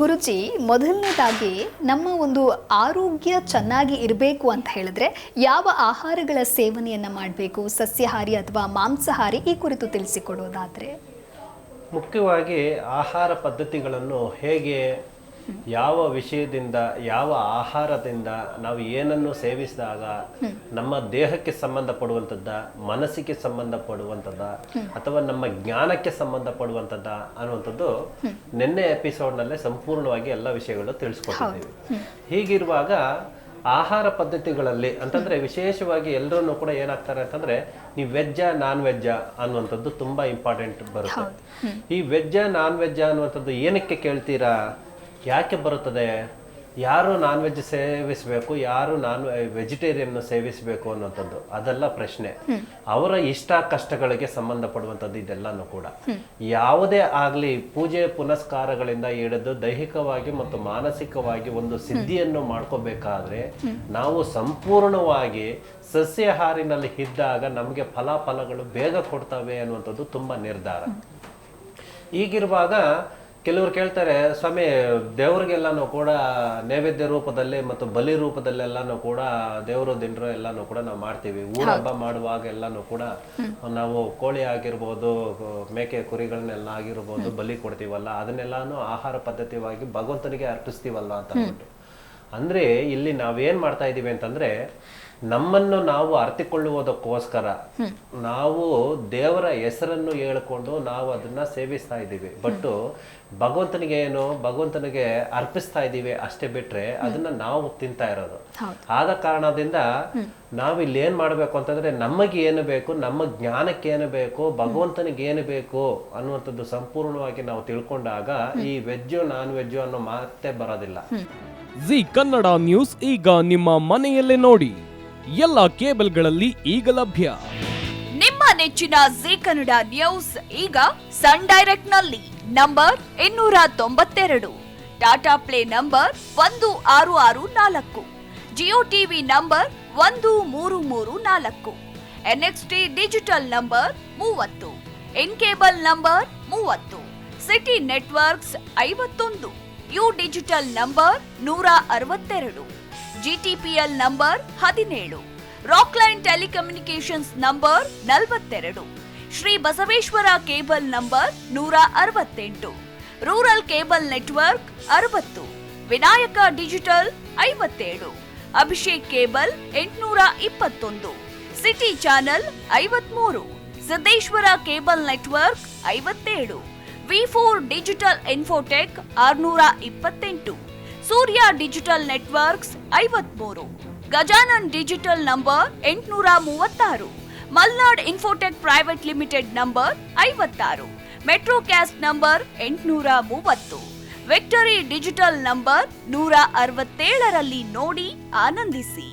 ಗುರುಜಿ, ಮೊದಲನೇದಾಗಿ ನಮ್ಮ ಒಂದು ಆರೋಗ್ಯ ಚೆನ್ನಾಗಿ ಇರಬೇಕು ಅಂತ ಹೇಳಿದ್ರೆ ಯಾವ ಆಹಾರಗಳ ಸೇವನೆಯನ್ನು ಮಾಡಬೇಕು? ಸಸ್ಯಾಹಾರಿ ಅಥವಾ ಮಾಂಸಾಹಾರಿ, ಈ ಕುರಿತು ತಿಳಿಸಿಕೊಡೋದಾದರೆ. ಮುಖ್ಯವಾಗಿ ಆಹಾರ ಪದ್ಧತಿಗಳನ್ನು ಹೇಗೆ, ಯಾವ ವಿಷಯದಿಂದ, ಯಾವ ಆಹಾರದಿಂದ ನಾವು ಏನನ್ನು ಸೇವಿಸಿದಾಗ ನಮ್ಮ ದೇಹಕ್ಕೆ ಸಂಬಂಧಪಡುವಂಥದ್ದ, ಮನಸ್ಸಿಗೆ ಸಂಬಂಧಪಡುವಂಥದ್ದ ಅಥವಾ ನಮ್ಮ ಜ್ಞಾನಕ್ಕೆ ಸಂಬಂಧಪಡುವಂಥದ್ದ ಅನ್ನುವಂಥದ್ದು ನಿನ್ನೆ ಎಪಿಸೋಡ್ನಲ್ಲೇ ಸಂಪೂರ್ಣವಾಗಿ ಎಲ್ಲ ವಿಷಯಗಳು ತಿಳಿಸ್ಕೊಟ್ಟಿದ್ದೀವಿ. ಹೀಗಿರುವಾಗ ಆಹಾರ ಪದ್ಧತಿಗಳಲ್ಲಿ ಅಂತಂದ್ರೆ ವಿಶೇಷವಾಗಿ ಎಲ್ಲರೂ ಕೂಡ ಏನಾಗ್ತಾರೆ ಅಂತಂದ್ರೆ ನೀವು ವೆಜ್ಜಾ ನಾನ್ ವೆಜ್ಜಾ ಅನ್ನುವಂಥದ್ದು ತುಂಬಾ ಇಂಪಾರ್ಟೆಂಟ್ ಬರುತ್ತೆ. ಈ ವೆಜ್ಜಾ ನಾನ್ ವೆಜ್ಜಾ ಅನ್ನುವಂಥದ್ದು ಏನಕ್ಕೆ ಕೇಳ್ತೀರಾ? ಯಾಕೆ ಬರುತ್ತದೆ? ಯಾರು ನಾನ್ ವೆಜ್ ಸೇವಿಸಬೇಕು, ಯಾರು ವೆಜಿಟೇರಿಯನ್ ಸೇವಿಸಬೇಕು ಅನ್ನುವಂಥದ್ದು ಅದೆಲ್ಲ ಪ್ರಶ್ನೆ. ಅವರ ಇಷ್ಟ ಕಷ್ಟಗಳಿಗೆ ಸಂಬಂಧಪಡುವಂಥದ್ದು ಇದೆಲ್ಲಾನು ಕೂಡ. ಯಾವುದೇ ಆಗ್ಲಿ ಪೂಜೆ ಪುನಸ್ಕಾರಗಳಿಂದ ಹಿಡಿದು ದೈಹಿಕವಾಗಿ ಮತ್ತು ಮಾನಸಿಕವಾಗಿ ಒಂದು ಸಿದ್ಧಿಯನ್ನು ಮಾಡ್ಕೋಬೇಕಾದ್ರೆ ನಾವು ಸಂಪೂರ್ಣವಾಗಿ ಸಸ್ಯಾಹಾರಿನಲ್ಲಿ ಇದ್ದಾಗ ನಮಗೆ ಫಲಾಫಲಗಳು ಬೇಗ ಕೊಡ್ತವೆ ಅನ್ನುವಂಥದ್ದು ತುಂಬಾ ನಿರ್ಧಾರ. ಈಗಿರುವಾಗ ಕೆಲವರು ಕೇಳ್ತಾರೆ, ಸ್ವಾಮಿ ದೇವ್ರಿಗೆಲ್ಲಾನು ಕೂಡ ನೈವೇದ್ಯ ರೂಪದಲ್ಲಿ ಮತ್ತು ಬಲಿ ರೂಪದಲ್ಲೆಲ್ಲಾನು ಕೂಡ ದೇವರು ದಿನರು ಎಲ್ಲಾನು ಕೂಡ ನಾವು ಮಾಡ್ತೀವಿ. ಊರ ಹಬ್ಬ ಮಾಡುವಾಗ ಎಲ್ಲಾನು ಕೂಡ ನಾವು ಕೋಳಿ ಆಗಿರ್ಬೋದು, ಮೇಕೆ ಕುರಿಗಳನ್ನೆಲ್ಲ ಆಗಿರ್ಬೋದು ಬಲಿ ಕೊಡ್ತೀವಲ್ಲ, ಅದನ್ನೆಲ್ಲಾನು ಆಹಾರ ಪದ್ಧತಿಯಾಗಿ ಭಗವಂತನಿಗೆ ಅರ್ಪಿಸ್ತೀವಲ್ಲ ಅಂತ ಅಂದ್ಬಿಟ್ಟು. ಅಂದ್ರೆ ಇಲ್ಲಿ ನಾವೇನ್ ಮಾಡ್ತಾ ಇದೀವಿ ಅಂತಂದ್ರೆ ನಮ್ಮನ್ನು ನಾವು ಅರ್ಥಿಕೊಳ್ಳುವುದಕ್ಕೋಸ್ಕರ ನಾವು ದೇವರ ಹೆಸರನ್ನು ಹೇಳಿಕೊಂಡು ನಾವು ಅದನ್ನ ಸೇವಿಸ್ತಾ ಇದ್ದೀವಿ. ಬಟ್ ಭಗವಂತನಿಗೆ ಏನು, ಭಗವಂತನಿಗೆ ಅರ್ಪಿಸ್ತಾ ಇದ್ದೀವಿ ಅಷ್ಟೇ ಬಿಟ್ರೆ ಅದನ್ನ ನಾವು ತಿಂತಾ ಇರೋದು. ಆದ ಕಾರಣದಿಂದ ನಾವಿಲ್ಲಿ ಏನ್ ಮಾಡ್ಬೇಕು ಅಂತಂದ್ರೆ ನಮಗೆ ಏನು ಬೇಕು, ನಮ್ಮ ಜ್ಞಾನಕ್ಕೆ ಏನು ಬೇಕು, ಭಗವಂತನಿಗೆ ಏನು ಬೇಕು ಅನ್ನುವಂಥದ್ದು ಸಂಪೂರ್ಣವಾಗಿ ನಾವು ತಿಳ್ಕೊಂಡಾಗ ಈ ವೆಜ್ಜು ನಾನ್ ವೆಜ್ಜು ಅನ್ನೋ ಮಾತೇ ಬರೋದಿಲ್ಲ. ಜಿ ಕನ್ನಡ ನ್ಯೂಸ್ ಈಗ ನಿಮ್ಮ ಮನೆಯಲ್ಲೇ ನೋಡಿ. ಎಲ್ಲ ಕೇಬಲ್ಗಳಲ್ಲಿ ಈಗ ಲಭ್ಯ. ನಿಮ್ಮ ನೆಚ್ಚಿನ ಜಿ ಕನ್ನಡ ನ್ಯೂಸ್ ಈಗ ಸನ್ ಡೈರೆಕ್ಟ್ ನಲ್ಲಿ number 292, Tata Play number 1664, Jio TV number 1334, NXT digital number 30, in cable number 30, city networks 51, U digital number 162, GTPL number 17, Rockline telecommunications number 42, Shri Basaveshwara cable number 168, rural cable network 60, Vinayaka digital 57, Abhishek cable 821, city channel 53, Siddeshwara cable network 57, ವಿ4 digital infotech 628, Surya digital networks 53, Gajanan digital number 836, Malnad infotech private limited number 56, Metrocast number 830, victory digital number 167ರಲ್ಲಿ ನೋಡಿ ಆನಂದಿಸಿ.